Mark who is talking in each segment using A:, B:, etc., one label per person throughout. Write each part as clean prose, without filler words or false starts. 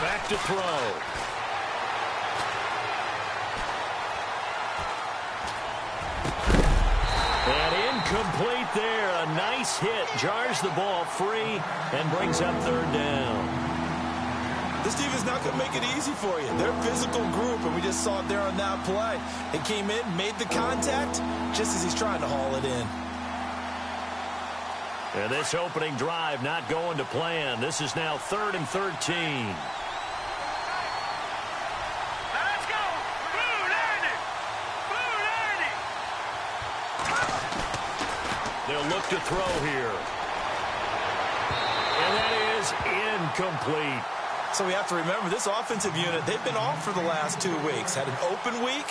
A: Back to throw. And incomplete there. A nice hit. Jars the ball free and brings up third down.
B: This team is not going to make it easy for you. They're a physical group, and we just saw it there on that play. They came in, made the contact, just as he's trying to haul it in.
A: And this opening drive not going to plan. This is now 3rd and 13.
C: Let's go! Blue Dandy! Blue Dandy!
A: They'll look to throw here. And that is incomplete.
B: So we have to remember, this offensive unit, they've been off for the last 2 weeks. Had an open week,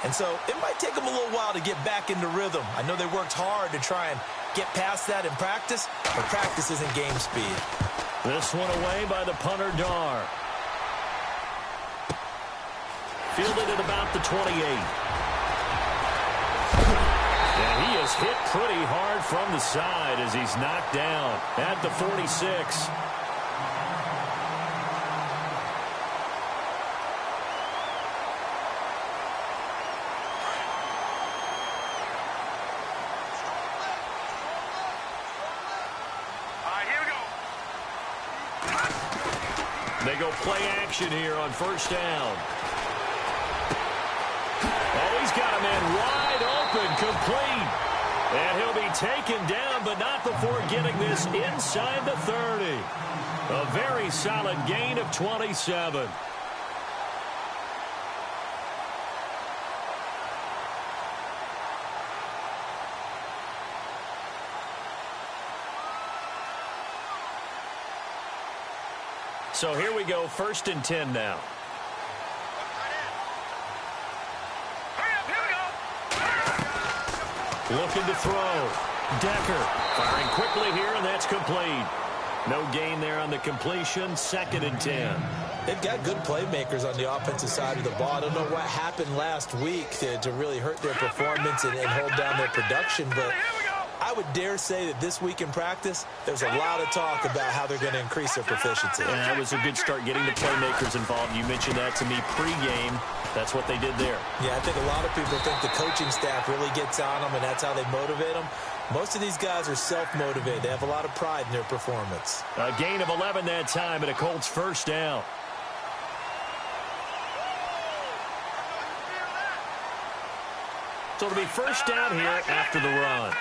B: and so it might take them a little while to get back into rhythm. I know they worked hard to try and get past that in practice, but practice isn't game speed.
A: This one away by the punter, Dar. Fielded at about the 28. And he is hit pretty hard from the side as he's knocked down at the 46. They go play action here on first down. Oh, he's got a man wide open, complete. And he'll be taken down, but not before getting this inside the 30. A very solid gain of 27. So here we go, 1st and 10 now. Looking to throw. Decker firing quickly here, and that's complete. No gain there on the completion, 2nd and 10.
B: They've got good playmakers on the offensive side of the ball. I don't know what happened last week to really hurt their performance and hold down their production, but I would dare say that this week in practice, there's a lot of talk about how they're going to increase their proficiency.
A: And that was a good start getting the playmakers involved. You mentioned that to me pregame. That's what they did there.
B: Yeah, I think a lot of people think the coaching staff really gets on them, and that's how they motivate them. Most of these guys are self-motivated. They have a lot of pride in their performance.
A: A gain of 11 that time, and a Colts first down. So it'll be first down here after the run.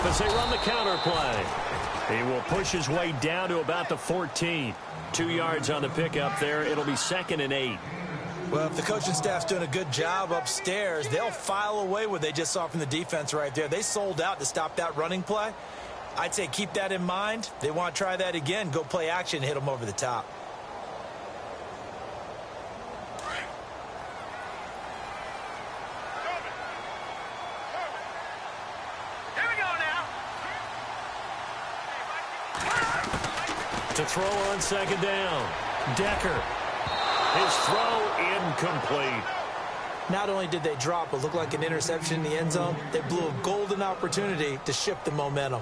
A: As they run the counter play. He will push his way down to about the 14. 2 yards on the pickup there. It'll be 2nd and 8.
B: Well, if the coaching staff's doing a good job upstairs, they'll file away what they just saw from the defense right there. They sold out to stop that running play. I'd say keep that in mind. They want to try that again. Go play action, hit them over the top.
A: To throw on 2nd down. Decker. His throw incomplete.
B: Not only did they drop what looked like an interception in the end zone, they blew a golden opportunity to shift the momentum.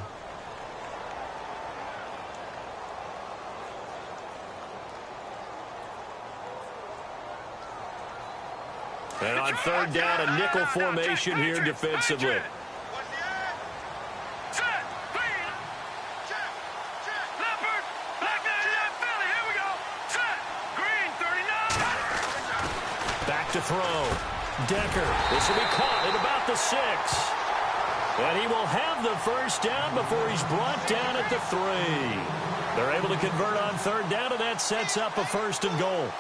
A: And on 3rd down, a nickel formation here defensively. To throw. Decker. This will be caught at about the 6. And he will have the first down before he's brought down at the 3. They're able to convert on 3rd down, and that sets up a 1st and goal.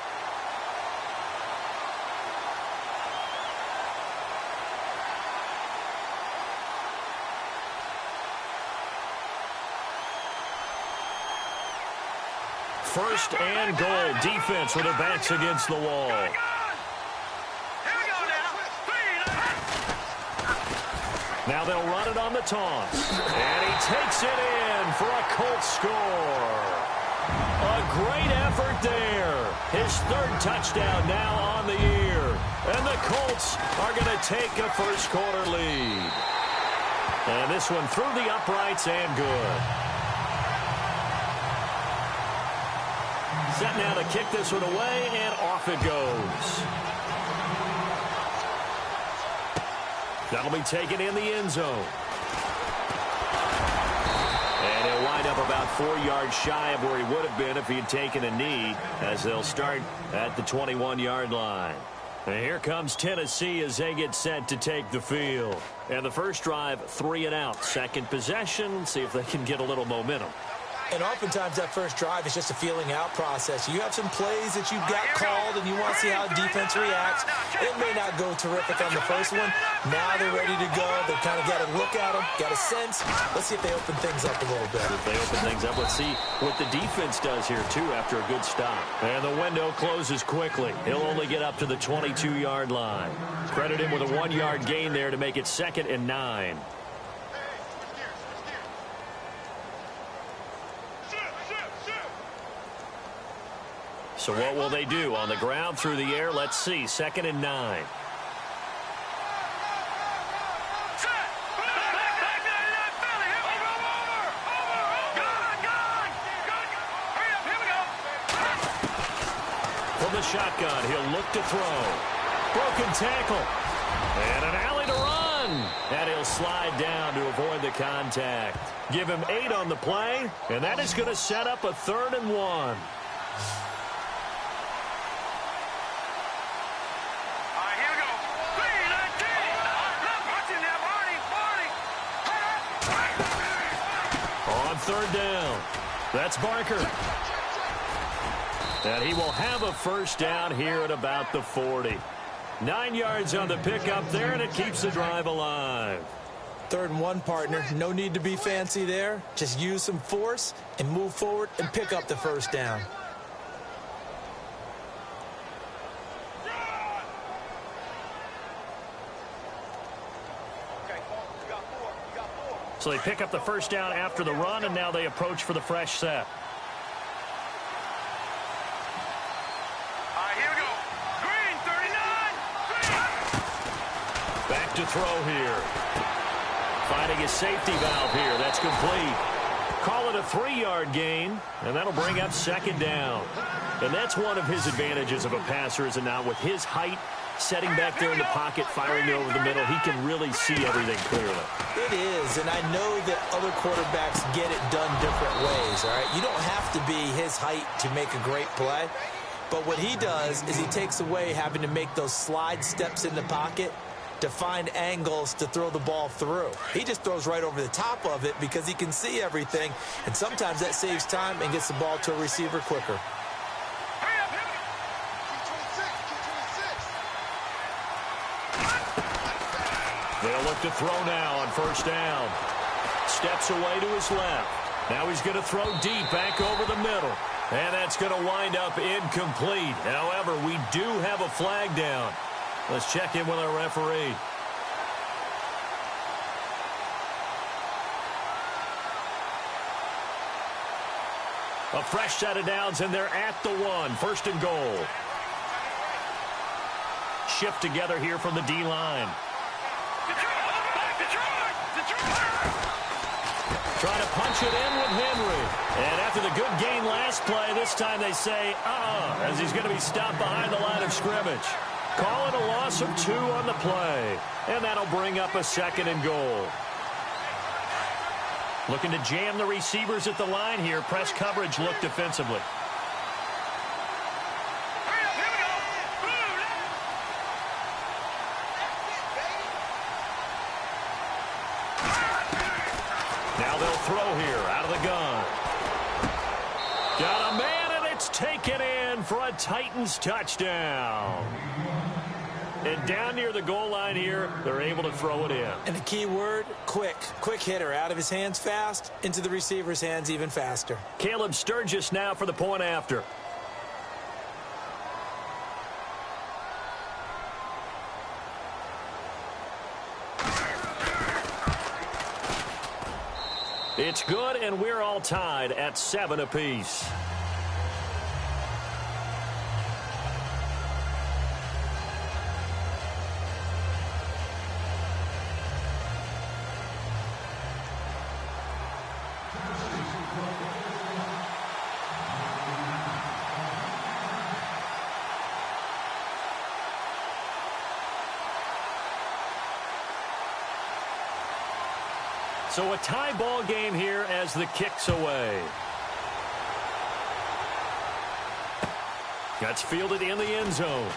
A: First and goal. Defense with their backs against the wall. Now they'll run it on the toss. And he takes it in for a Colts score. A great effort there. His 3rd touchdown now on the year. And the Colts are going to take a first-quarter lead. And this one through the uprights and good. Set now to kick this one away, and off it goes. That'll be taken in the end zone. And he'll wind up about 4 yards shy of where he would have been if he had taken a knee, as they'll start at the 21-yard line. And here comes Tennessee as they get set to take the field. And the first drive, 3 and out. Second possession, see if they can get a little momentum.
B: And oftentimes that first drive is just a feeling out process. You have some plays that you've got called and you want to see how the defense reacts. It may not go terrific on the first one. Now they're ready to go. They've kind of got a look at them, got a sense. Let's see if they open things up a little bit.
A: If they open things up, let's see what the defense does here, too, after a good stop. And the window closes quickly. He'll only get up to the 22-yard line. Credit him with a 1-yard gain there to make it 2nd and 9. So what will they do? On the ground, through the air, let's see. 2nd and 9. From the shotgun, he'll look to throw. Broken tackle. And an alley to run. And he'll slide down to avoid the contact. Give him 8 on the play, and that is going to set up a 3rd and 1. Third down. That's Barker. And he will have a first down here at about the 40. 9 yards on the pickup there, and it keeps the drive alive.
B: 3rd and 1, partner. No need to be fancy there. Just use some force and move forward and pick up the first down.
A: So they pick up the first down after the run, and now they approach for the fresh set.
C: Here we go. Green, 39.
A: Back to throw here. Finding his safety valve here. That's complete. Call it a 3-yard gain, and that'll bring up 2nd down. And that's one of his advantages of a passer, is it not? With his height, setting back there in the pocket, firing it over the middle, he can really see everything clearly.
B: It is, and I know that other quarterbacks get it done different ways, all right? You don't have to be his height to make a great play, but what he does is he takes away having to make those slide steps in the pocket to find angles to throw the ball through. He just throws right over the top of it because he can see everything, and sometimes that saves time and gets the ball to a receiver quicker.
A: They'll look to throw now on first down. Steps away to his left. Now he's going to throw deep back over the middle. And that's going to wind up incomplete. However, we do have a flag down. Let's check in with our referee. A fresh set of downs, and they're at the 1. 1st and goal. Shift together here from the D-line. Trying to punch it in with Henry. And after the good gain last play, this time they say, as he's going to be stopped behind the line of scrimmage. Call it a loss of 2 on the play. And that'll bring up a 2nd and goal. Looking to jam the receivers at the line here. Press coverage look defensively. Now they'll throw here out of the gun. Got a man, and it's taken in for a Titans touchdown. And down near the goal line here, they're able to throw it in.
B: And the key word, quick. Quick hitter. Out of his hands fast, into the receiver's hands even faster.
A: Caleb Sturgis now for the point after. It's good, and we're all tied at 7 apiece. So a tie ball game here as the kick's away. That's fielded in the end zone.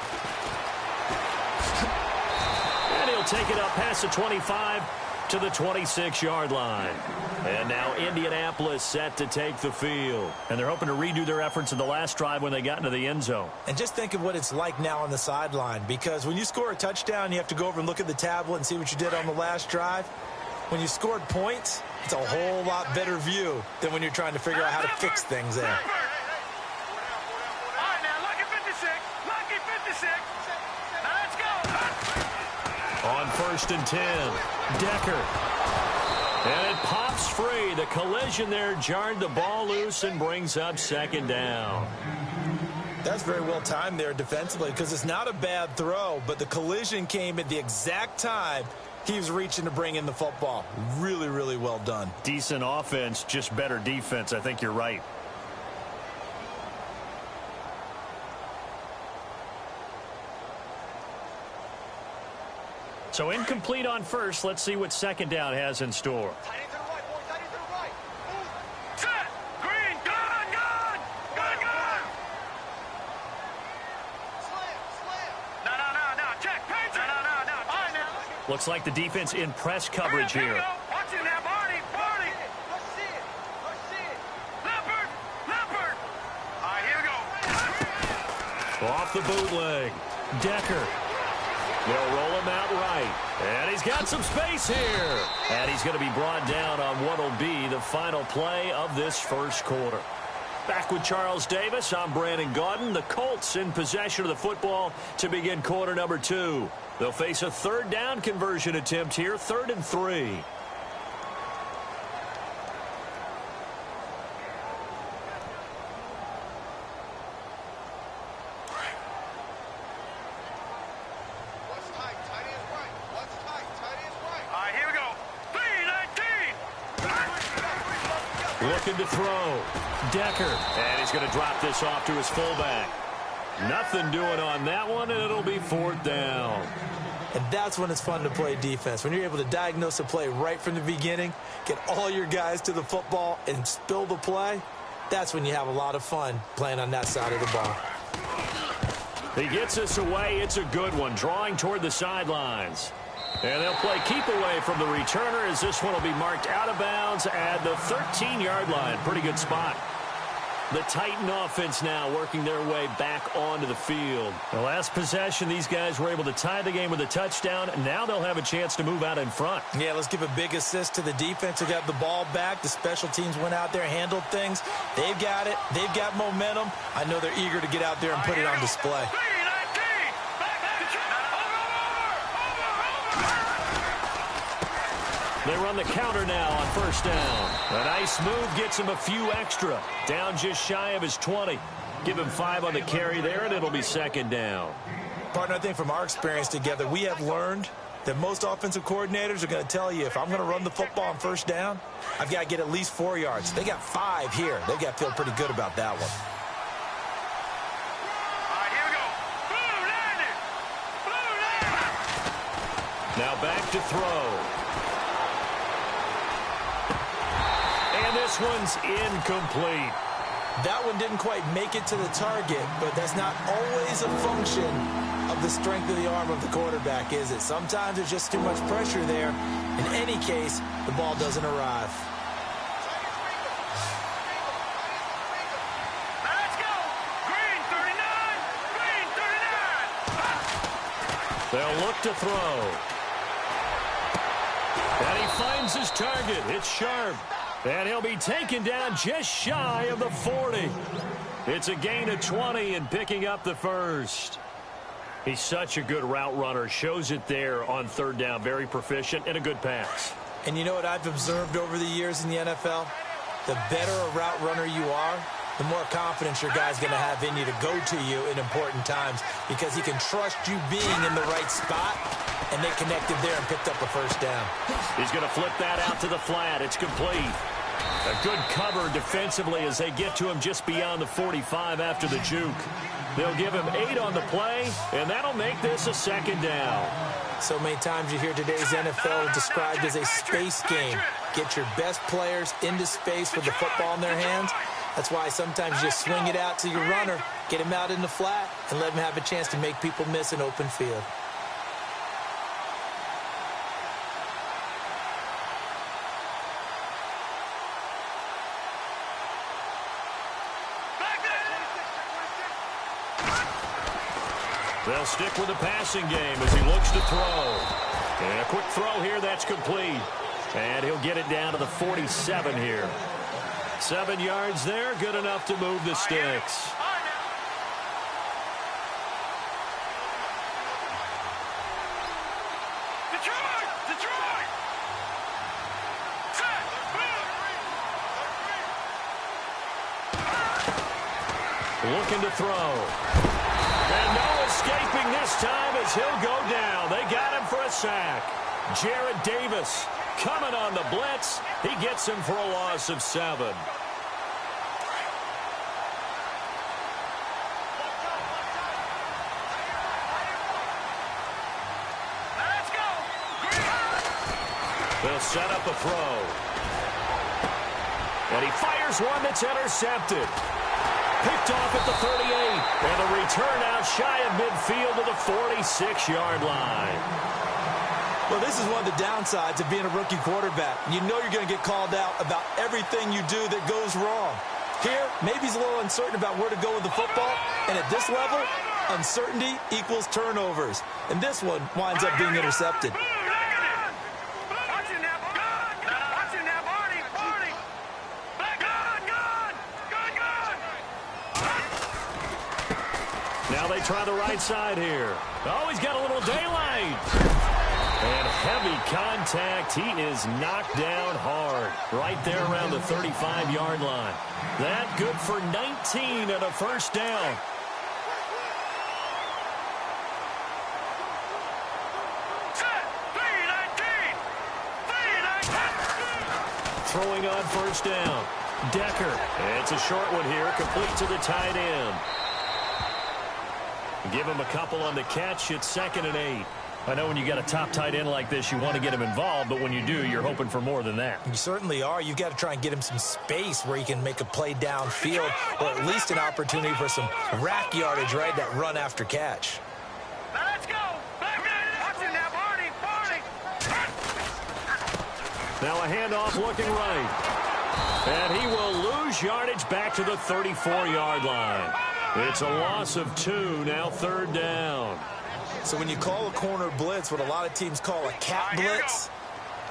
A: And he'll take it up past the 25 to the 26-yard line. And now Indianapolis set to take the field. And they're hoping to redo their efforts in the last drive when they got into the end zone.
B: And just think of what it's like now on the sideline, because when you score a touchdown, you have to go over and look at the tablet and see what you did on the last drive. When you scored points, it's a whole lot better view than when you're trying to figure out how to fix things there.
A: On 1st and 10, Decker. And it pops free. The collision there jarred the ball loose and brings up 2nd down.
B: That's very well timed there defensively, because it's not a bad throw, but the collision came at the exact time he was reaching to bring in the football. Really, really well done.
A: Decent offense, just better defense. I think you're right. So incomplete on first. Let's see what 2nd down has in store.
C: Tight end to the right, boy. Tight end to the right. Move. Set. Green. Gun. Gun. Gun. Gun. Slam. No. Check. No. All right, now.
A: Looks like the defense in press coverage here.
C: Watch it now, Barney. Let's see it. Leopard. All right, here we go.
A: Off the bootleg. Decker. They'll roll him out right. And he's got some space here. And he's going to be brought down on what will be the final play of this first quarter. Back with Charles Davis, I'm Brandon Gaudin. The Colts in possession of the football to begin quarter number 2. They'll face a 3rd down conversion attempt here, 3rd and 3. Looking to throw. Decker. And he's going to drop this off to his fullback. Nothing doing on that one, and it'll be 4th down.
B: And that's when it's fun to play defense. When you're able to diagnose a play right from the beginning, get all your guys to the football, and spill the play, that's when you have a lot of fun playing on that side of the ball.
A: He gets us away. It's a good one, drawing toward the sidelines. And they'll play keep away from the returner as this one will be marked out of bounds at the 13-yard line. Pretty good spot. The Titan offense now working their way back onto the field. The last possession, these guys were able to tie the game with a touchdown. Now they'll have a chance to move out in front.
B: Yeah, let's give a big assist to the defense who got the ball back. The special teams went out there, handled things. They've got it. They've got momentum. I know they're eager to get out there and put it on display.
A: They run the counter now on 1st down. A nice move gets him a few extra. Down just shy of his 20. Give him 5 on the carry there, and it'll be 2nd down.
B: Partner, I think from our experience together, we have learned that most offensive coordinators are going to tell you, if I'm going to run the football on 1st down, I've got to get at least 4 yards. They got 5 here. They've got to feel pretty good about that one.
A: Now back to throw. And this one's incomplete.
B: That one didn't quite make it to the target, but that's not always a function of the strength of the arm of the quarterback, is it? Sometimes there's just too much pressure there. In any case, the ball doesn't arrive.
C: Let's go! Green 39!
A: They'll look to throw. And he finds his target. It's Sharp. And he'll be taken down just shy of the 40. It's a gain of 20 and picking up the first. He's such a good route runner. Shows it there on 3rd down. Very proficient and a good pass.
B: And you know what I've observed over the years in the NFL? The better a route runner you are, the more confidence your guy's going to have in you to go to you in important times, because he can trust you being in the right spot, and they connected there and picked up a 1st down.
A: He's going to flip that out to the flat. It's complete. A good cover defensively as they get to him just beyond the 45 after the juke. They'll give him 8 on the play, and that'll make this a 2nd down.
B: So many times you hear today's NFL described as a space game. Get your best players into space with the football in their hands. That's why sometimes you just swing it out to your runner, get him out in the flat, and let him have a chance to make people miss an open field.
A: They'll stick with the passing game as he looks to throw. And a quick throw here, that's complete. And he'll get it down to the 47 here. 7 yards there, good enough to move the sticks. Looking to throw. And no escaping this time as he'll go down. They got him for a sack. Jared Davis coming on the blitz. He gets him for a loss of 7.
C: Let's go.
A: They'll set up a throw. And he fires one that's intercepted. Picked off at the 38. And a return out shy of midfield to the 46-yard line.
B: Well, this is one of the downsides of being a rookie quarterback. You know you're going to get called out about everything you do that goes wrong. Here, maybe he's a little uncertain about where to go with the football. And at this level, uncertainty equals turnovers. And this one winds up being intercepted.
A: Now they try the right side here. Oh, he's got a little daylight. And heavy contact. He is knocked down hard right there around the 35-yard line. That good for 19 and a first down. Throwing on first down. Decker. It's a short one here, complete to the tight end. Give him a couple on the catch. It's 2nd and 8. I know when you got a top tight end like this, you want to get him involved, but when you do, you're hoping for more than that.
B: You certainly are. You've got to try and get him some space where he can make a play downfield, or at least an opportunity for some rack yardage, right? That run after catch.
C: Now let's go. Watch him now, Barney.
A: Now a handoff looking right. And he will lose yardage back to the 34-yard line. It's a loss of 2, now 3rd down.
B: So when you call a corner blitz, what a lot of teams call a cat blitz,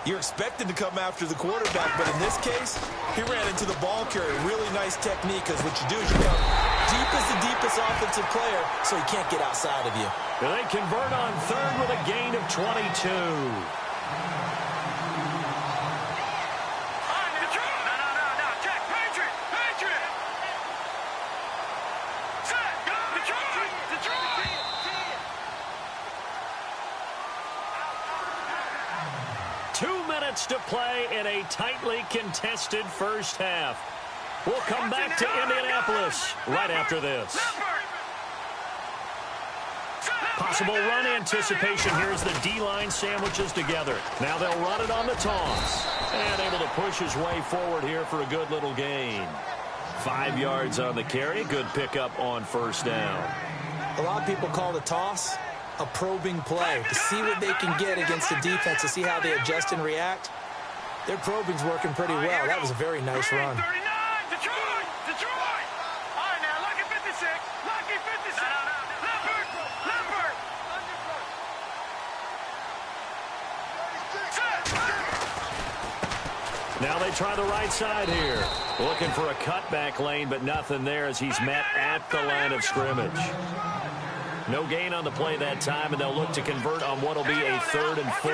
B: you're expected to come after the quarterback. But in this case, he ran into the ball carrier. Really nice technique, because what you do is you come deep as the deepest offensive player, so he can't get outside of you.
A: And they convert on 3rd with a gain of 22. To play in a tightly contested first half. We'll come back to Indianapolis right after this. Possible run anticipation. Here's the D-line sandwiches together. Now they'll run it on the toss. And able to push his way forward here for a good little gain. 5 yards on the carry. Good pickup on first down.
B: A lot of people call the toss a probing play to see what they can get against the defense, to see how they adjust and react. Their probing's working pretty well. That was a very nice run.
C: 39, Detroit! All right, now, lucky 56. Lucky 56. Leopard!
A: Now they try the right side here. Looking for a cutback lane, but nothing there as he's met at the line of scrimmage. No gain on the play that time, and they'll look to convert on what will be a 3rd and 4.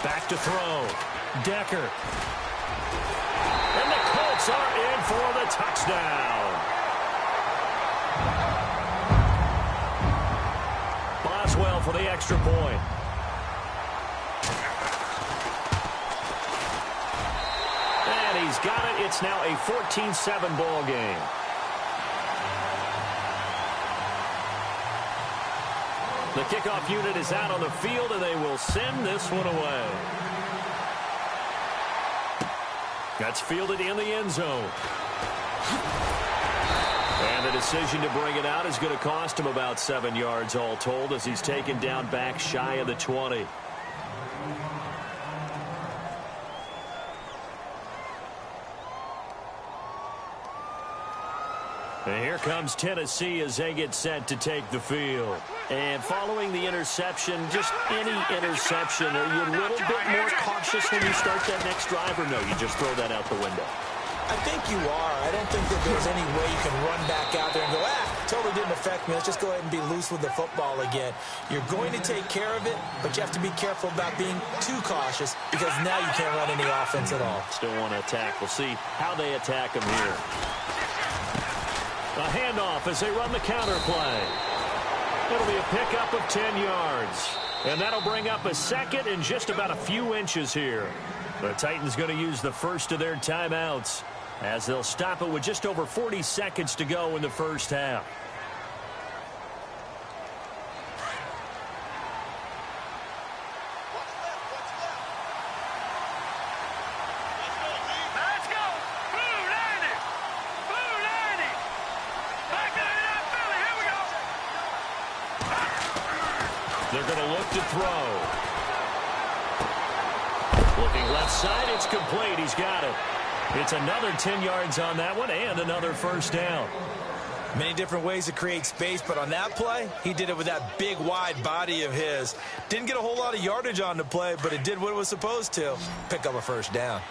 A: Back to throw. Decker. And the Colts are in for the touchdown. Boswell for the extra point. And he's got it. It's now a 14-7 ball game. The kickoff unit is out on the field, and they will send this one away. That's fielded in the end zone. And the decision to bring it out is going to cost him about 7 yards all told as he's taken down back shy of the 20. And here comes Tennessee as they get set to take the field. And following the interception, just any interception, are you a little bit more cautious when you start that next drive, or no, you just throw that out the window?
B: I think you are. I don't think that there's any way you can run back out there and go, totally didn't affect me. Let's just go ahead and be loose with the football again. You're going to take care of it, but you have to be careful about being too cautious because now you can't run any offense at all.
A: Still want to attack. We'll see how they attack him here. A handoff as they run the counter play. It'll be a pickup of 10 yards. And that'll bring up a second and just about a few inches here. The Titans going to use the first of their timeouts as they'll stop it with just over 40 seconds to go in the first half. They're going to look to throw. Looking left side, it's complete. He's got it. It's another 10 yards on that one and another first down.
B: Many different ways to create space, but on that play, he did it with that big, wide body of his. Didn't get a whole lot of yardage on the play, but it did what it was supposed to. Pick up a first down.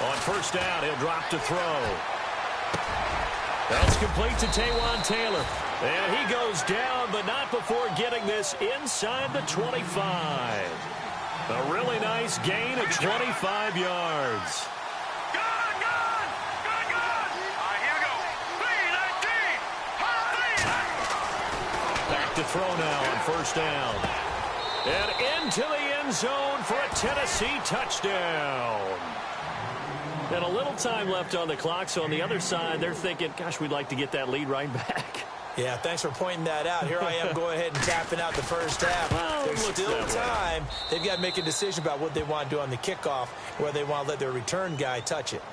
A: On first down, he'll drop to throw. That's complete to Taywan Taylor. And he goes down, but not before getting this inside the 25. A really nice gain of 25 yards. Back to throw now on first down. And into the end zone for a Tennessee touchdown. And a little time left on the clock, so on the other side, they're thinking, gosh, we'd like to get that lead right back.
B: Yeah, thanks for pointing that out. Here I am going ahead and tapping out the first half.
A: Well,
B: there's still time. They've got to make a decision about what they want to do on the kickoff, whether they want to let their return guy touch it.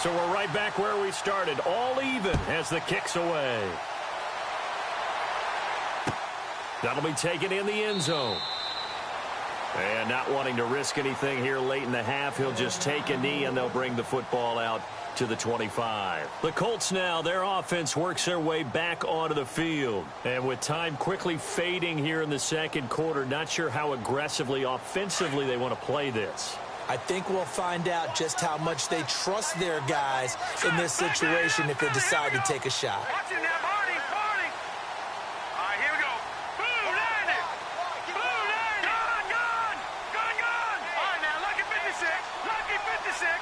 A: So we're right back where we started, all even as the kick's away. That'll be taken in the end zone. And not wanting to risk anything here late in the half, he'll just take a knee and they'll bring the football out to the 25. The Colts now, their offense works their way back onto the field. And with time quickly fading here in the second quarter, not sure how aggressively, offensively they want to play this.
B: I think we'll find out just how much they trust their guys in this situation if they decide to take a shot.
C: Watch it now, Barney, Barney. All right, here we go. Boom, landed. Boom, landed. Gone. All right, now, lucky 56. Lucky 56.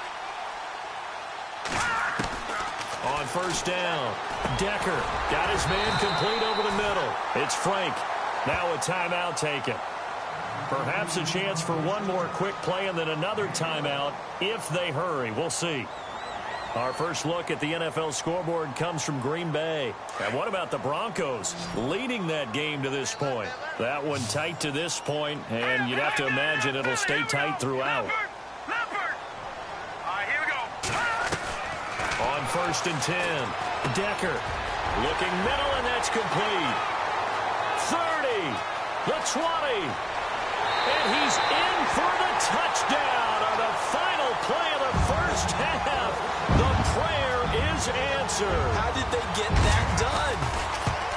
A: On first down, Decker got his man complete over the middle. It's Frank. Now a timeout taken. Perhaps a chance for one more quick play and then another timeout if they hurry. We'll see. Our first look at the NFL scoreboard comes from Green Bay. And what about the Broncos leading that game to this point? That one tight to this point, and you'd have to imagine it'll stay tight throughout.
C: Leopard. All right, here we go.
A: On first and 10, Decker looking middle, and that's complete. 30, the 20. And he's in for the touchdown on the final play of the first half. The prayer is answered.
B: How did they get that done?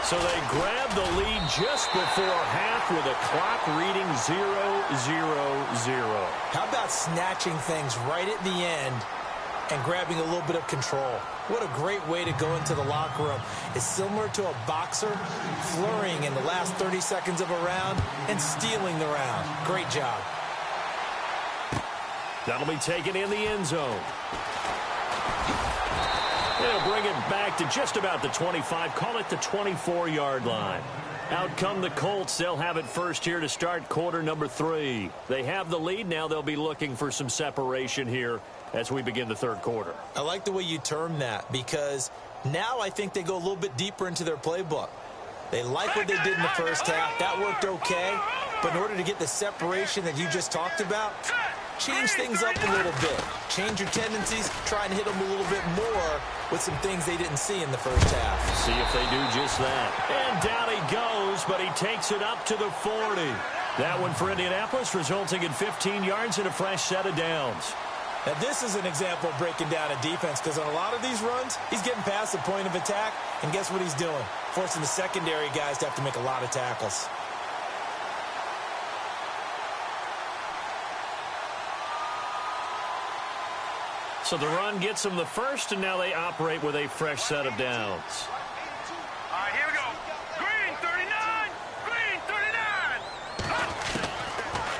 A: So they grabbed the lead just before half with a clock reading 0-0-0.
B: How about snatching things right at the end and grabbing a little bit of control? What a great way to go into the locker room. It's similar to a boxer flurrying in the last 30 seconds of a round and stealing the round. Great job.
A: That'll be taken in the end zone. They'll bring it back to just about the 25. Call it the 24-yard line. Out come the Colts. They'll have it first here to start quarter number 3. They have the lead. Now they'll be looking for some separation here as we begin the third quarter.
B: I like the way you term that, because now I think they go a little bit deeper into their playbook. They like what they did in the first half. That worked okay. But in order to get the separation that you just talked about, change things up a little bit. Change your tendencies. Try and hit them a little bit more with some things they didn't see in the first half.
A: See if they do just that. And down he goes, but he takes it up to the 40. That one for Indianapolis, resulting in 15 yards and a fresh set of downs.
B: Now, this is an example of breaking down a defense, because on a lot of these runs, he's getting past the point of attack, and guess what he's doing? Forcing the secondary guys to have to make a lot of tackles.
A: So the run gets them the first, and now they operate with a fresh set of downs.
C: All right, here we go. Green 39. Green 39.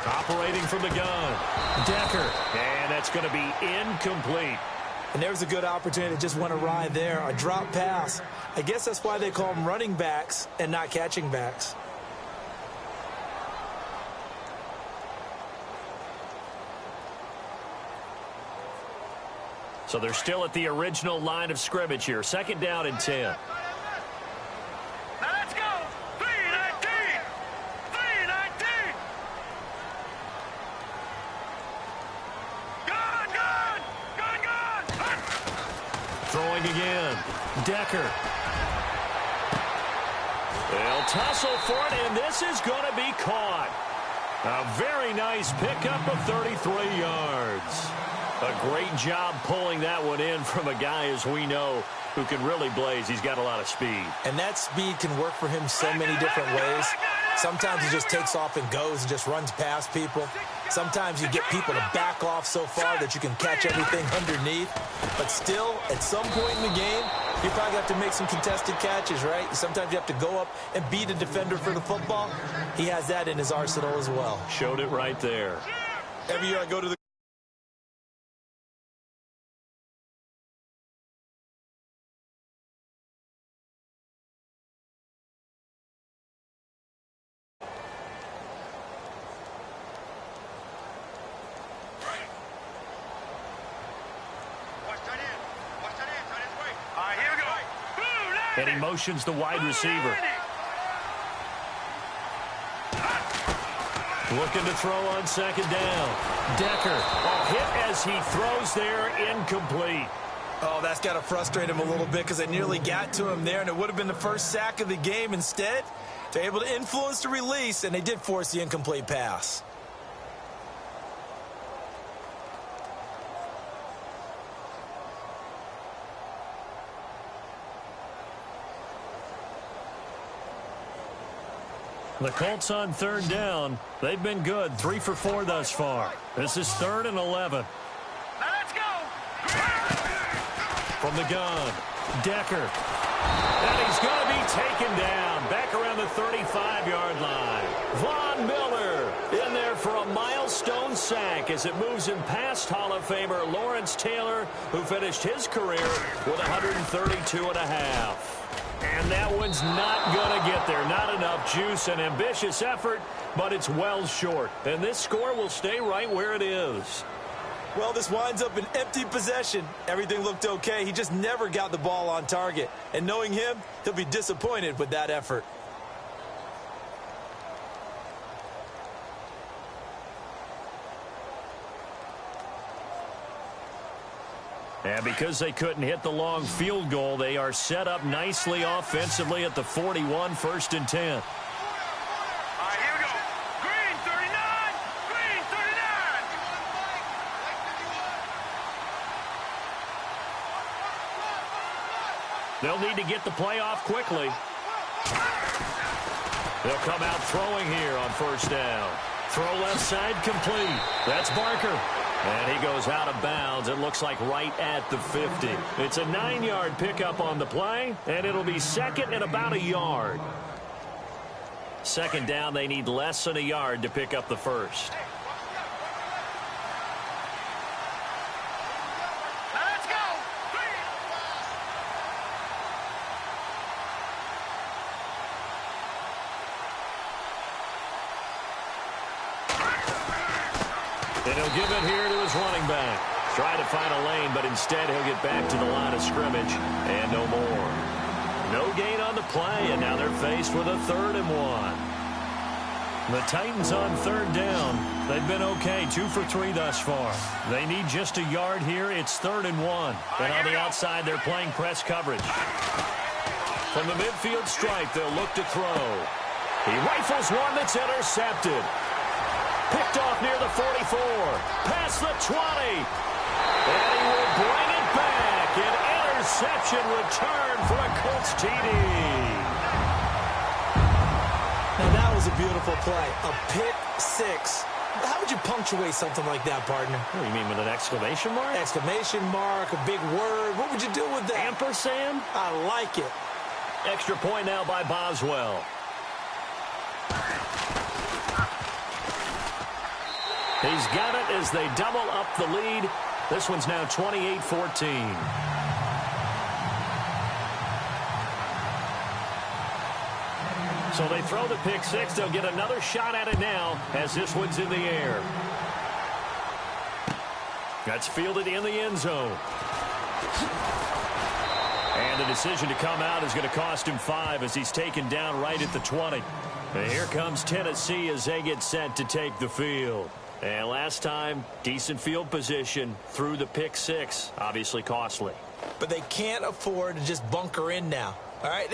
A: Operating from the gun. Decker. And that's going to be incomplete.
B: And there's a good opportunity that just went awry there. A drop pass. I guess that's why they call them running backs and not catching backs.
A: So they're still at the original line of scrimmage here. Second down and 10.
C: Now let's go. 319. 319. Gun, gun. Gun, gun.
A: Throwing again. Decker. They'll tussle for it, and this is going to be caught. A very nice pickup of 33 yards. A great job pulling that one in from a guy, as we know, who can really blaze. He's got a lot of speed.
B: And that speed can work for him so many different ways. Sometimes he just takes off and goes and just runs past people. Sometimes you get people to back off so far that you can catch everything underneath. But still, at some point in the game, you probably have to make some contested catches, right? Sometimes you have to go up and beat a defender for the football. He has that in his arsenal as well.
A: Showed it right there.
B: Every year I go to the
A: And he motions the wide receiver. Looking to throw on second down. Decker, a hit as he throws there, incomplete.
B: Oh, that's got to frustrate him a little bit, because they nearly got to him there, and it would have been the first sack of the game. Instead, they're able to influence the release, and they did force the incomplete pass.
A: The Colts on third down. They've been good. 3 for 4 thus far. This is 3rd and 11.
C: Now let's go.
A: From the gun, Decker. And he's going to be taken down. Back around the 35-yard line. Von Miller in there for a milestone sack as it moves him past Hall of Famer Lawrence Taylor, who finished his career with 132.5. And that one's not going to get there. Not enough juice. An ambitious effort, but it's well short. And this score will stay right where it is.
B: Well, this winds up an empty possession. Everything looked okay. He just never got the ball on target. And knowing him, he'll be disappointed with that effort.
A: And because they couldn't hit the long field goal, they are set up nicely offensively at the 41, 1st and 10.
C: All right, here we go. Green 39. Green 39.
A: They'll need to get the play off quickly. They'll come out throwing here on 1st down. Throw left side complete. That's Barker. And he goes out of bounds, it looks like right at the 50. It's a 9-yard pickup on the play, and it'll be 2nd and about a yard. 2nd down, they need less than a yard to pick up the 1st. And he'll give it here to his running back. Try to find a lane, but instead he'll get back to the line of scrimmage and no more. No gain on the play, and now they're faced with a 3rd and 1. The Titans on 3rd down. They've been okay, 2 for 3 thus far. They need just a yard here. It's 3rd and 1. And on the outside, they're playing press coverage. From the midfield stripe, they'll look to throw. He rifles one that's intercepted. Picked off near the 44. Past the 20. And he will bring it back. An interception return for a Colts TD.
B: Now that was a beautiful play. A pick 6. How would you punctuate something like that, partner?
A: What do you mean, with an exclamation mark?
B: Exclamation mark, a big word. What would you do with that?
A: Ampersand?
B: I like it.
A: Extra point now by Boswell. He's got it as they double up the lead. This one's now 28-14. So they throw the pick 6. They'll get another shot at it now as this one's in the air. That's fielded in the end zone. And the decision to come out is going to cost him 5 as he's taken down right at the 20. And here comes Tennessee as they get set to take the field. And last time, decent field position through the pick 6. Obviously costly.
B: But they can't afford to just bunker in now. All right,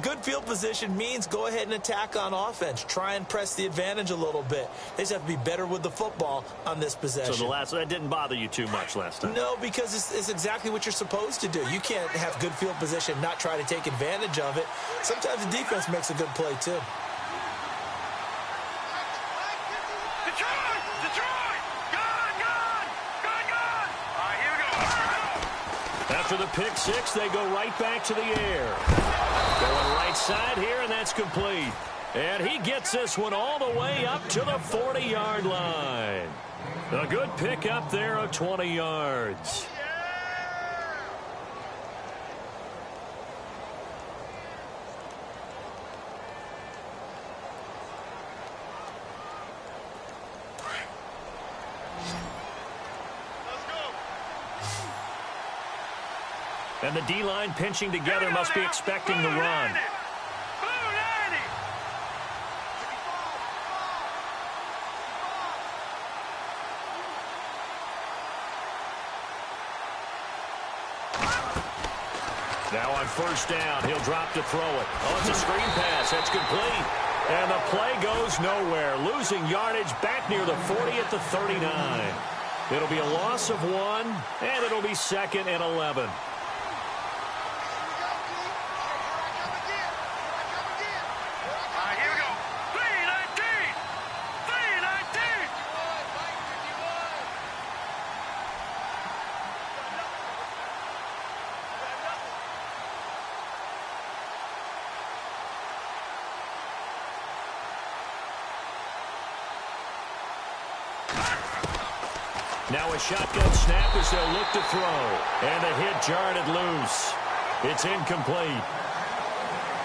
B: good field position means go ahead and attack on offense. Try and press the advantage a little bit. They just have to be better with the football on this possession.
A: So that didn't bother you too much last time?
B: No, because it's exactly what you're supposed to do. You can't have good field position, not try to take advantage of it. Sometimes the defense makes a good play, too.
A: After the pick 6, they go right back to the air. Going right side here, and that's complete. And he gets this one all the way up to the 40-yard line. A good pick up there of 20 yards. And the D-line pinching together must be expecting the run. Now on 1st down, he'll drop to throw it. Oh, it's a screen pass. That's complete. And the play goes nowhere. Losing yardage back near the 40 at the 39. It'll be a loss of 1, and it'll be 2nd and 11. Now a shotgun snap as they'll look to throw. And the hit jarred it loose. It's incomplete.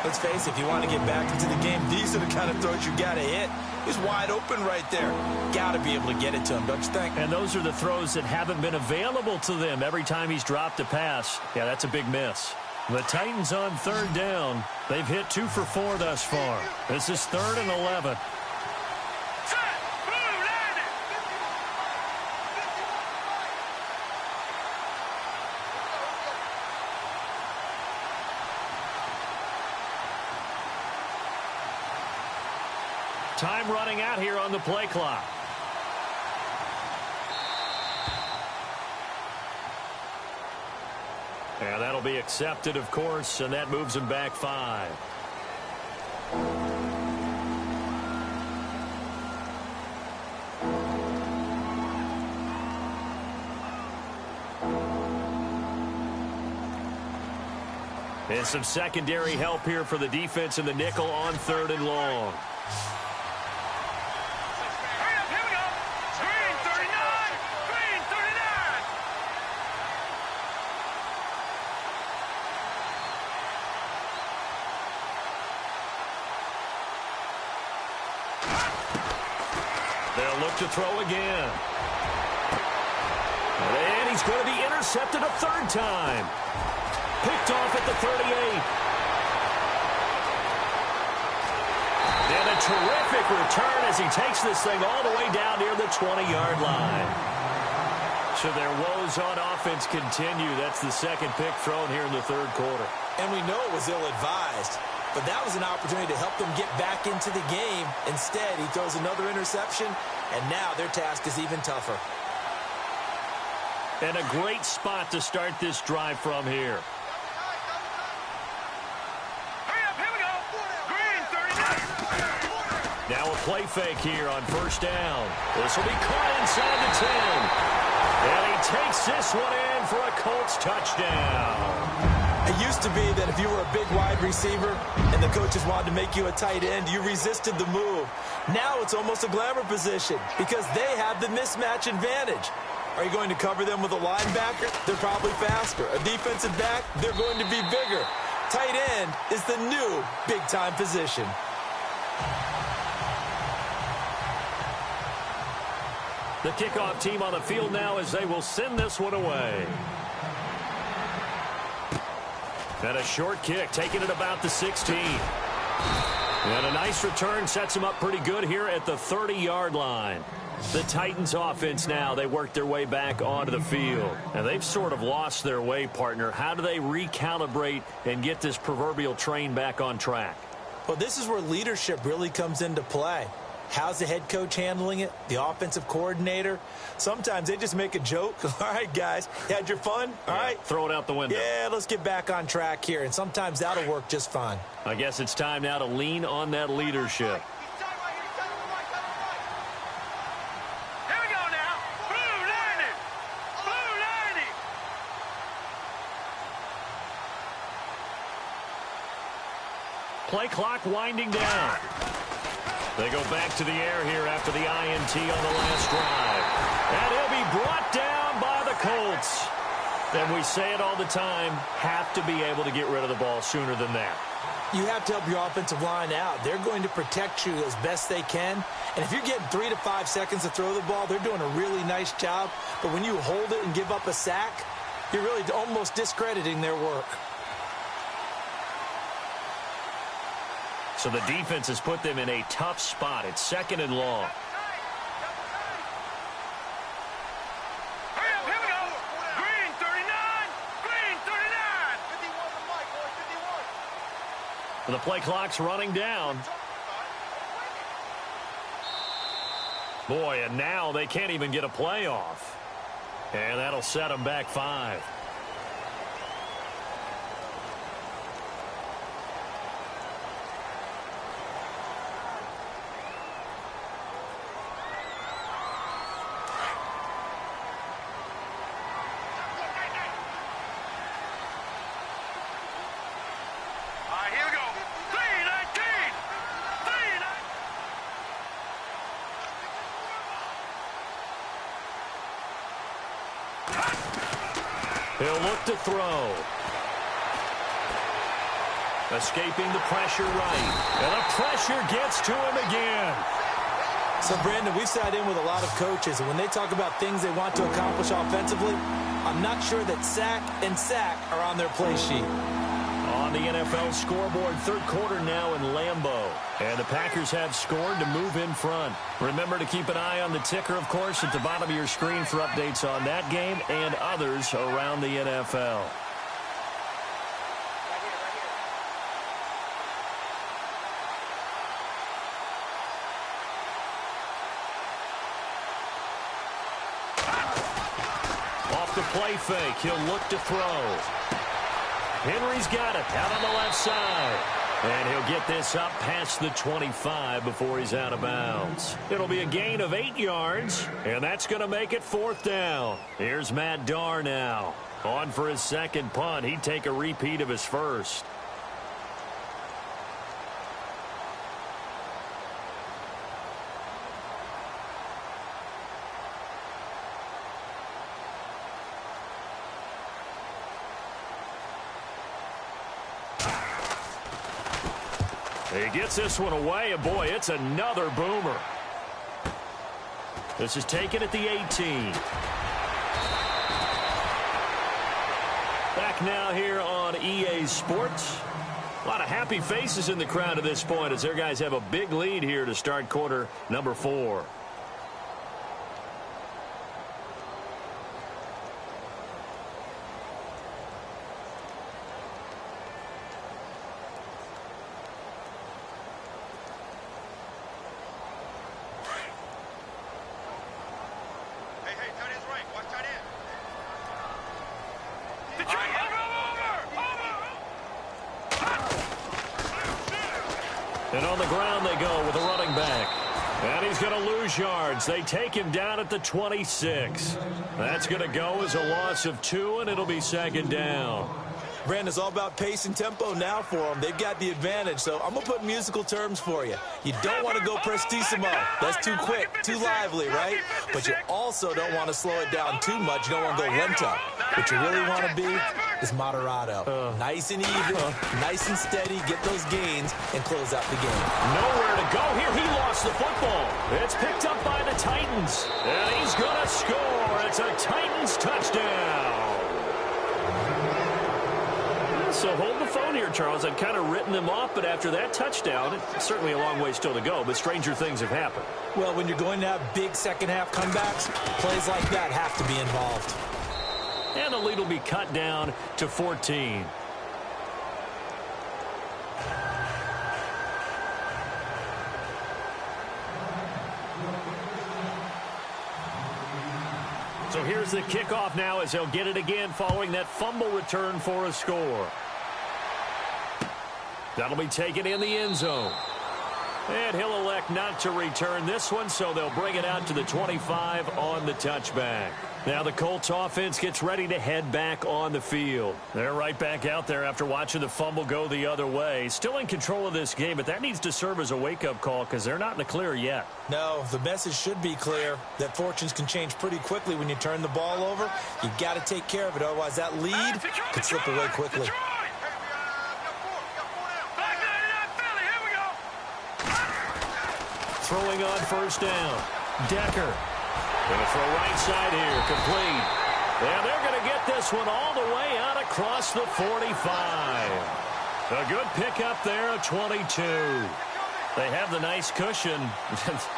B: Let's face it, if you want to get back into the game, these are the kind of throws you got to hit. He's wide open right there. Got to be able to get it to him, don't you think?
A: And those are the throws that haven't been available to them every time he's dropped a pass. Yeah, that's a big miss. The Titans on 3rd down. They've hit 2 for 4 thus far. This is 3rd and 11. Time running out here on the play clock. And that'll be accepted, of course, and that moves him back 5. And some secondary help here for the defense in the nickel on 3rd and long. They'll look to throw again. And he's going to be intercepted a third time. Picked off at the 38. And a terrific return as he takes this thing all the way down near the 20-yard line. So their woes on offense continue. That's the second pick thrown here in the third quarter.
B: And we know it was ill-advised, but that was an opportunity to help them get back into the game. Instead, he throws another interception, and now their task is even tougher.
A: And a great spot to start this drive from here. Now a play fake here on first down. This will be caught inside the 10. And he takes this one in for a Colts touchdown.
B: It used to be that if you were a big wide receiver and the coaches wanted to make you a tight end, you resisted the move. Now it's almost a glamour position because they have the mismatch advantage. Are you going to cover them with a linebacker? They're probably faster. A defensive back? They're going to be bigger. Tight end is the new big-time position.
A: The kickoff team on the field now as they will send this one away. And a short kick, taking it about the 16. And a nice return sets him up pretty good here at the 30-yard line. The Titans offense now, they work their way back onto the field. And they've sort of lost their way, partner. How do they recalibrate and get this proverbial train back on track?
B: Well, this is where leadership really comes into play. How's the head coach handling it? The offensive coordinator? Sometimes they just make a joke. All right, guys, you had your fun? All right.
A: Throw it out the window.
B: Yeah, let's get back on track here. And sometimes that'll work just fine.
A: I guess it's time now to lean on that leadership.
C: Here we go now. Blue 90. Blue 90.
A: Play clock winding down. They go back to the air here after the INT on the last drive. And he'll be brought down by the Colts. And we say it all the time, have to be able to get rid of the ball sooner than that.
B: You have to help your offensive line out. They're going to protect you as best they can. And if you're getting 3 to 5 seconds to throw the ball, they're doing a really nice job. But when you hold it and give up a sack, you're really almost discrediting their work.
A: So the defense has put them in a tough spot. It's second and long.
C: Hurry up, here we go. Green 39. Green 39.
A: The play clock's running down. Boy, and now they can't even get a play off. And that'll set them back 5. He'll look to throw. Escaping the pressure right. And the pressure gets to him again.
B: So, Brandon, we've sat in with a lot of coaches, and when they talk about things they want to accomplish offensively, I'm not sure that sack and sack are on their play sheet.
A: On the NFL scoreboard, third quarter now in Lambeau. And the Packers have scored to move in front. Remember to keep an eye on the ticker, of course, at the bottom of your screen for updates on that game and others around the NFL. Off the play fake, he'll look to throw. Henry's got it out on the left side. And he'll get this up past the 25 before he's out of bounds. It'll be a gain of 8 yards, and that's going to make it fourth down. Here's Matt Darr now. On for his second punt. He'd take a repeat of his first. He gets this one away, and boy, it's another boomer. This is taken at the 18. Back now here on EA Sports. A lot of happy faces in the crowd at this point as their guys have a big lead here to start quarter number 4. And on the ground they go with a running back. And he's going to lose yards. They take him down at the 26. That's going to go as a loss of 2, and it'll be second down.
B: Brandon, it's all about pace and tempo now for them. They've got the advantage, so I'm going to put musical terms for you. You don't want to go prestissimo. That's too quick, too lively, right? But you also don't want to slow it down too much. You don't want to go lento. What you really want to be is moderato. Nice and even, nice and steady, get those gains, and close out the game.
A: Nowhere to go here. He lost the football. It's picked up by the Titans. And he's going to score. It's a Titans touchdown. So hold the phone here, Charles. I've kind of written them off, but after that touchdown, it's certainly a long way still to go, but stranger things have happened.
B: Well, when you're going to have big second-half comebacks, plays like that have to be involved.
A: And the lead will be cut down to 14. So here's the kickoff now as they'll get it again following that fumble return for a score. That'll be taken in the end zone. And he'll elect not to return this one, so they'll bring it out to the 25 on the touchback. Now the Colts offense gets ready to head back on the field. They're right back out there after watching the fumble go the other way. Still in control of this game, but that needs to serve as a wake-up call because they're not in the clear yet.
B: No, the message should be clear that fortunes can change pretty quickly when you turn the ball over. You got to take care of it, otherwise that lead could slip away quickly.
A: Throwing on first down. Decker. Going to throw right side here. Complete. And they're going to get this one all the way out across the 45. A good pickup there, a 22. They have the nice cushion.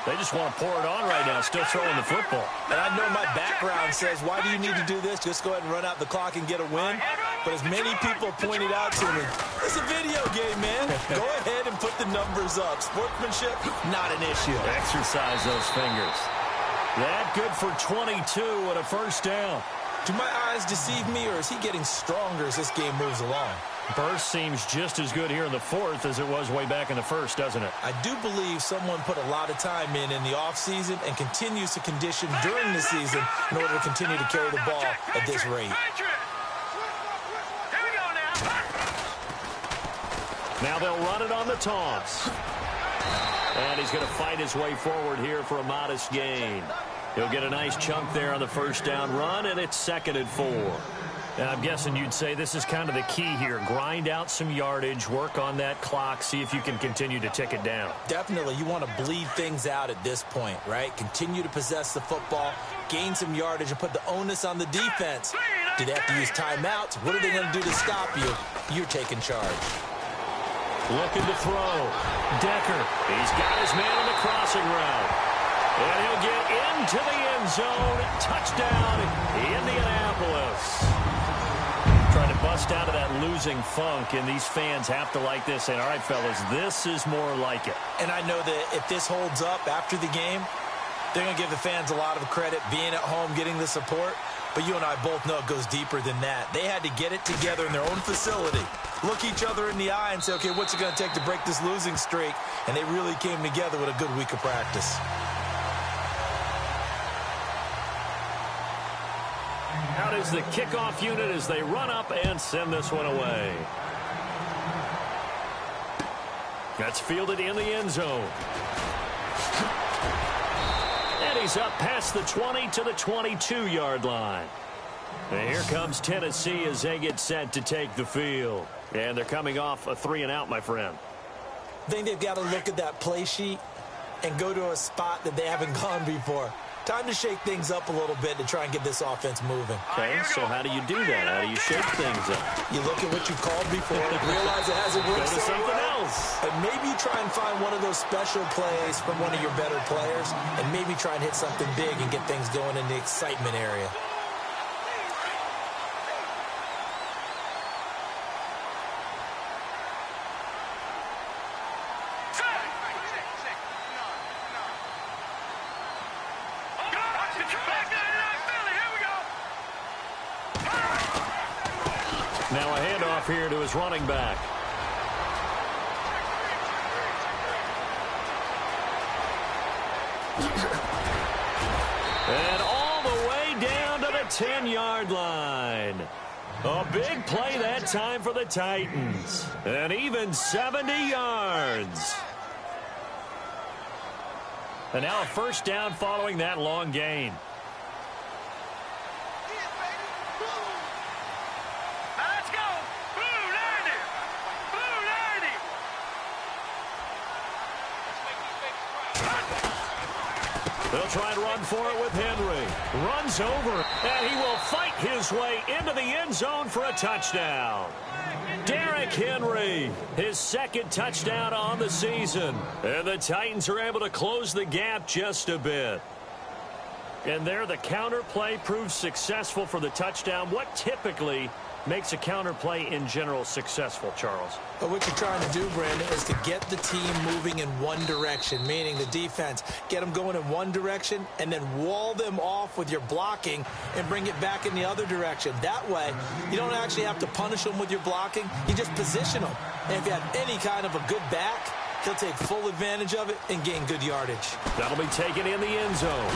A: They just want to pour it on right now, still throwing the football.
B: And I know my background says, why do you need to do this? Just go ahead and run out the clock and get a win. But as many people pointed out to me, it's a video game, man. Go ahead and put the numbers up. Sportsmanship, not an issue.
A: Exercise those fingers. That good for 22 and a first down.
B: Do my eyes deceive me, or is he getting stronger as this game moves along?
A: Burst seems just as good here in the fourth as it was way back in the first, doesn't it?
B: I do believe someone put a lot of time in the offseason and continues to condition during the season in order to continue to carry the ball at this rate.
A: Now they'll run it on the toss. And he's going to fight his way forward here for a modest gain. He'll get a nice chunk there on the first down run, and it's 2nd and 4. And I'm guessing you'd say this is kind of the key here. Grind out some yardage, work on that clock, see if you can continue to tick it down.
B: Definitely. You want to bleed things out at this point, right? Continue to possess the football, gain some yardage, and put the onus on the defense. Do they have to use timeouts? What are they going to do to stop you? You're taking charge.
A: Looking to throw. Decker. He's got his man on the crossing route. And he'll get into the end zone. Touchdown, Indianapolis. Trying to bust out of that losing funk, and these fans have to like this. And, all right, fellas, this is more like it.
B: And I know that if this holds up after the game, they're going to give the fans a lot of credit, being at home, getting the support. But you and I both know it goes deeper than that. They had to get it together in their own facility, look each other in the eye and say, okay, what's it going to take to break this losing streak? And they really came together with a good week of practice.
A: Out is the kickoff unit as they run up and send this one away. That's fielded in the end zone. And he's up past the 20 to the 22-yard line. And here comes Tennessee as they get set to take the field. And they're coming off a 3-and-out, my friend.
B: I think they've got to look at that play sheet and go to a spot that they haven't gone before. Time to shake things up a little bit to try and get this offense moving.
A: Okay, so how do you do that? How do you shake things up?
B: You look at what you called before, realize it hasn't worked
A: Go to
B: so
A: something
B: well,
A: else.
B: and maybe try and find one of those special plays from one of your better players, and maybe try and hit something big and get things going in the excitement area.
A: Now a handoff here to his running back. And all the way down to the 10-yard line. A big play that time for the Titans. And even 70 yards. And now a first down following that long gain. They'll try and run for it with Henry. Runs over, and he will fight his way into the end zone for a touchdown. Derrick Henry, his second touchdown on the season. And the Titans are able to close the gap just a bit. And there, the counter play proves successful for the touchdown. What typically makes a counter play in general successful, Charles?
B: But what you're trying to do, Brandon, is to get the team moving in one direction, meaning the defense. Get them going in one direction and then wall them off with your blocking and bring it back in the other direction. That way, you don't actually have to punish them with your blocking. You just position them. And if you have any kind of a good back, he'll take full advantage of it and gain good yardage.
A: That'll be taken in the end zone.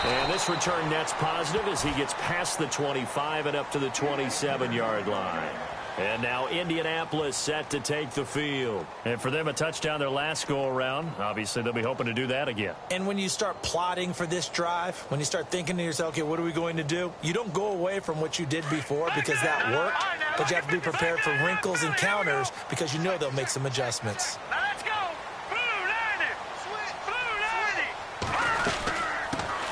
A: And this return net's positive as he gets past the 25 and up to the 27-yard line. And now Indianapolis set to take the field. And for them, a touchdown their last go-around. Obviously, they'll be hoping to do that again.
B: And when you start plotting for this drive, when you start thinking to yourself, okay, what are we going to do? You don't go away from what you did before because that worked, but you have to be prepared for wrinkles and counters because you know they'll make some adjustments.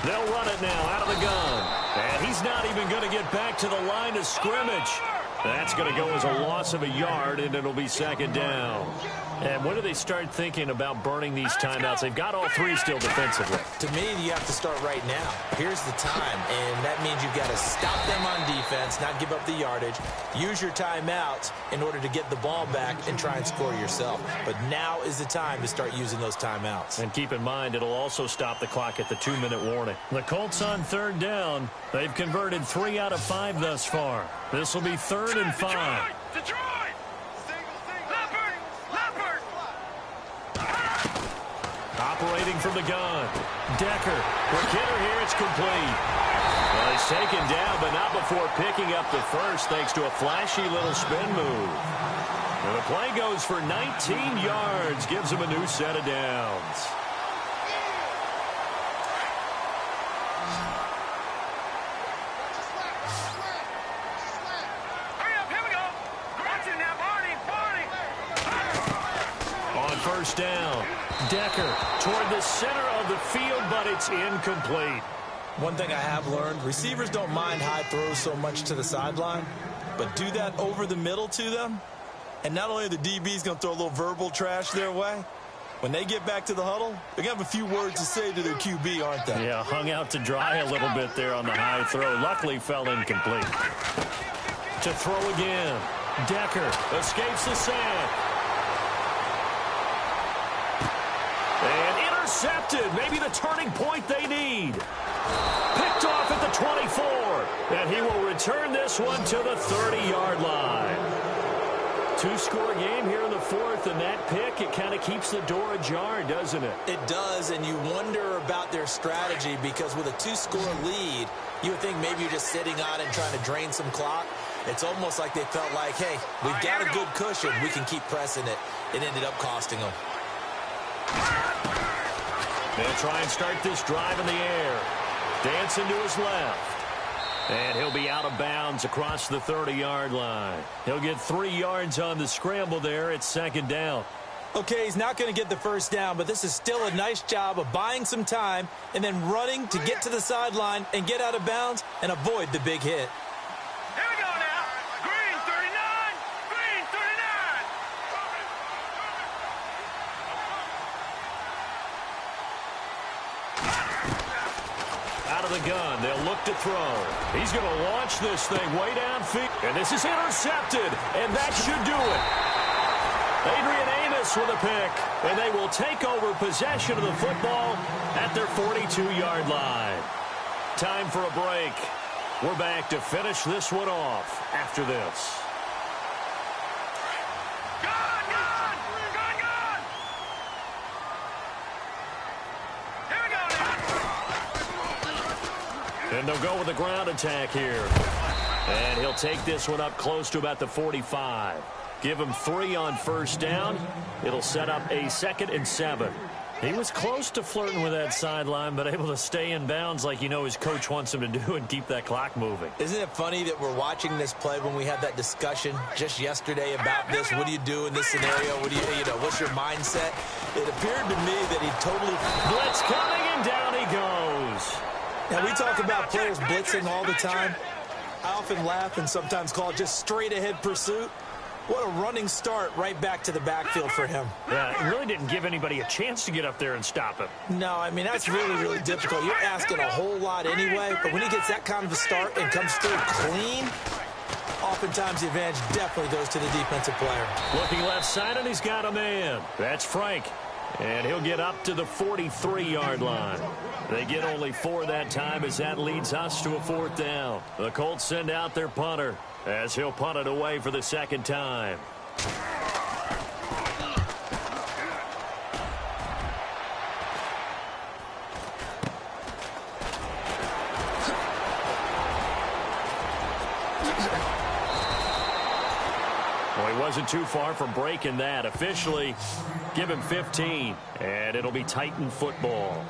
A: They'll run it now out of the gun. And he's not even going to get back to the line of scrimmage. That's going to go as a loss of a yard, and it'll be second down. And when do they start thinking about burning these timeouts? They've got all three still defensively.
B: To me, you have to start right now. Here's the time, and that means you've got to stop them on defense, not give up the yardage, use your timeouts in order to get the ball back and try and score yourself. But now is the time to start using those timeouts.
A: And keep in mind, it'll also stop the clock at the 2-minute warning. The Colts on third down. They've converted 3 out of 5 thus far. This will be 3rd and 5.
C: Detroit!
A: Operating from the gun. Decker. For Kidder here, it's complete. Well, he's taken down, but not before picking up the first thanks to a flashy little spin move. And the play goes for 19 yards. Gives him a new set of downs. First down. Decker toward the center of the field, but it's incomplete.
B: One thing I have learned, receivers don't mind high throws so much to the sideline, but do that over the middle to them, and not only are the DBs going to throw a little verbal trash their way, when they get back to the huddle, they're going to have a few words to say to their QB, aren't they?
A: Yeah, hung out to dry a little bit there on the high throw. Luckily fell incomplete. To throw again. Decker escapes the sack. And intercepted. Maybe the turning point they need. Picked off at the 24. And he will return this one to the 30-yard line. 2-score game here in the fourth, and that pick, it kind of keeps the door ajar, doesn't it?
B: It does, and you wonder about their strategy because with a 2-score lead, you would think maybe you're just sitting on it and trying to drain some clock. It's almost like they felt like, hey, we've got a good cushion. We can keep pressing it. It ended up costing them.
A: They'll try and start this drive in the air. Dancing to his left. And he'll be out of bounds across the 30-yard line. He'll get 3 yards on the scramble there. It's second down.
B: Okay, he's not going to get the first down, but this is still a nice job of buying some time and then running to get to the sideline and get out of bounds and avoid the big hit.
C: Here we go now. Green 39. Green 39.
A: Out of the gun, they'll look to throw. He's going to launch this thing way downfield. And this is intercepted, and that should do it. Adrian Amos with a pick, and they will take over possession of the football at their 42-yard line. Time for a break. We're back to finish this one off after this.
C: Gun, gun. Gun, gun. Here we go now.
A: And they'll go with the ground attack here. And he'll take this one up close to about the 45. Give him 3 on first down. It'll set up a 2nd and 7. He was close to flirting with that sideline, but able to stay in bounds like you know his coach wants him to do and keep that clock moving.
B: Isn't it funny that we're watching this play when we had that discussion just yesterday about this? What do you do in this scenario? What do you what's your mindset? It appeared to me that he totally...
A: Blitz coming, and down he goes.
B: Now, we talk about players blitzing all the time. I often laugh and sometimes call it just straight-ahead pursuit. What a running start right back to the backfield for him.
A: Yeah, it really didn't give anybody a chance to get up there and stop him.
B: No, I mean, that's really, really difficult. You're asking a whole lot anyway, but when he gets that kind of a start and comes through clean, oftentimes the advantage definitely goes to the defensive player.
A: Looking left side, and he's got a man. That's Frank. And he'll get up to the 43-yard line. They get only 4 that time as that leads us to a 4th down. The Colts send out their punter as he'll punt it away for the 2nd time. Well, he wasn't too far from breaking that. Officially, give him 15, and it'll be Titan football.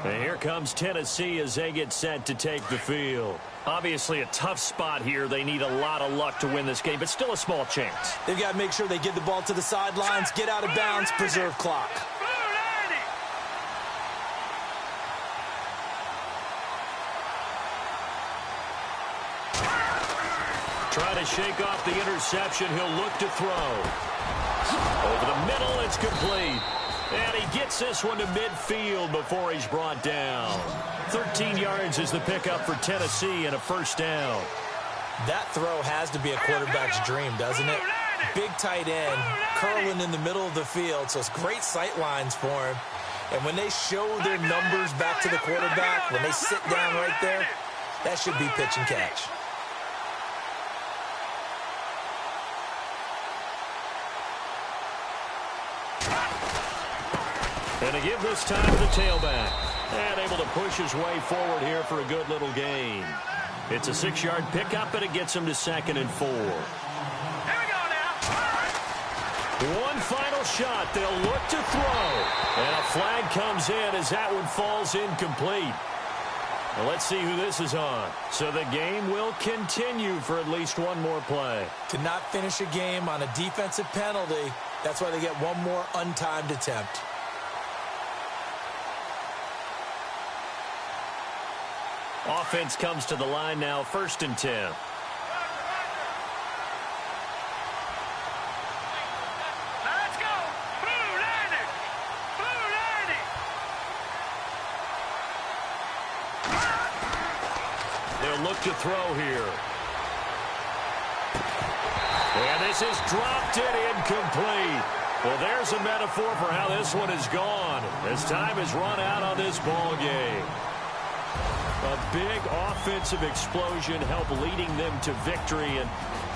A: And here comes Tennessee as they get set to take the field. Obviously a tough spot here. They need a lot of luck to win this game, but still a small chance.
B: They've got to make sure they get the ball to the sidelines, get out of bounds, preserve clock.
A: Try to shake off the interception. He'll look to throw. Over the middle, it's complete. And he gets this one to midfield before he's brought down. 13 yards is the pickup for Tennessee and a 1st down.
B: That throw has to be a quarterback's dream, doesn't it? Big tight end, curling in the middle of the field, so it's great sight lines for him. And when they show their numbers back to the quarterback, when they sit down right there, that should be pitch and catch.
A: And to give this time to the tailback. And able to push his way forward here for a good little gain. It's a 6-yard pickup, and it gets him to 2nd and 4.
C: Here we go now.
A: One final shot. They'll look to throw. And a flag comes in as that one falls incomplete. Well, let's see who this is on. So the game will continue for at least one more play.
B: To not finish a game on a defensive penalty, that's why they get one more untimed attempt.
A: Offense comes to the line now, 1st and 10.
C: Let's go. Blue landing. Blue landing.
A: They'll look to throw here. And this is dropped it incomplete. Well, there's a metaphor for how this one is gone as time has run out on this ball game. A big offensive explosion helped leading them to victory. And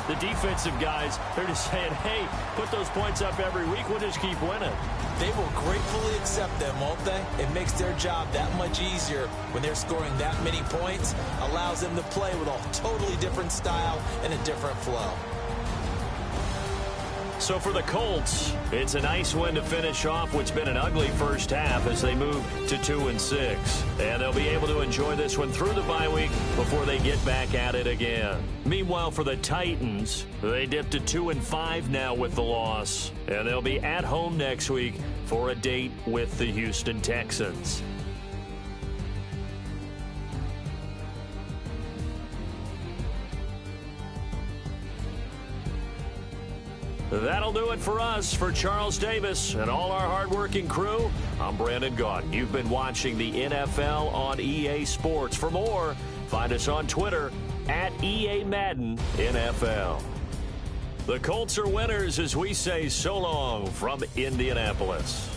A: the defensive guys, they're just saying, hey, put those points up every week. We'll just keep winning.
B: They will gratefully accept them, won't they? It makes their job that much easier when they're scoring that many points. Allows them to play with a totally different style and a different flow.
A: So for the Colts, it's a nice win to finish off what's been an ugly first half as they move to 2-6. And they'll be able to enjoy this one through the bye week before they get back at it again. Meanwhile, for the Titans, they dipped to 2-5 now with the loss. And they'll be at home next week for a date with the Houston Texans. That'll do it for us. For Charles Davis and all our hardworking crew, I'm Brandon Gaudin. You've been watching the NFL on EA Sports. For more, find us on Twitter at EA Madden NFL. The Colts are winners as we say so long from Indianapolis.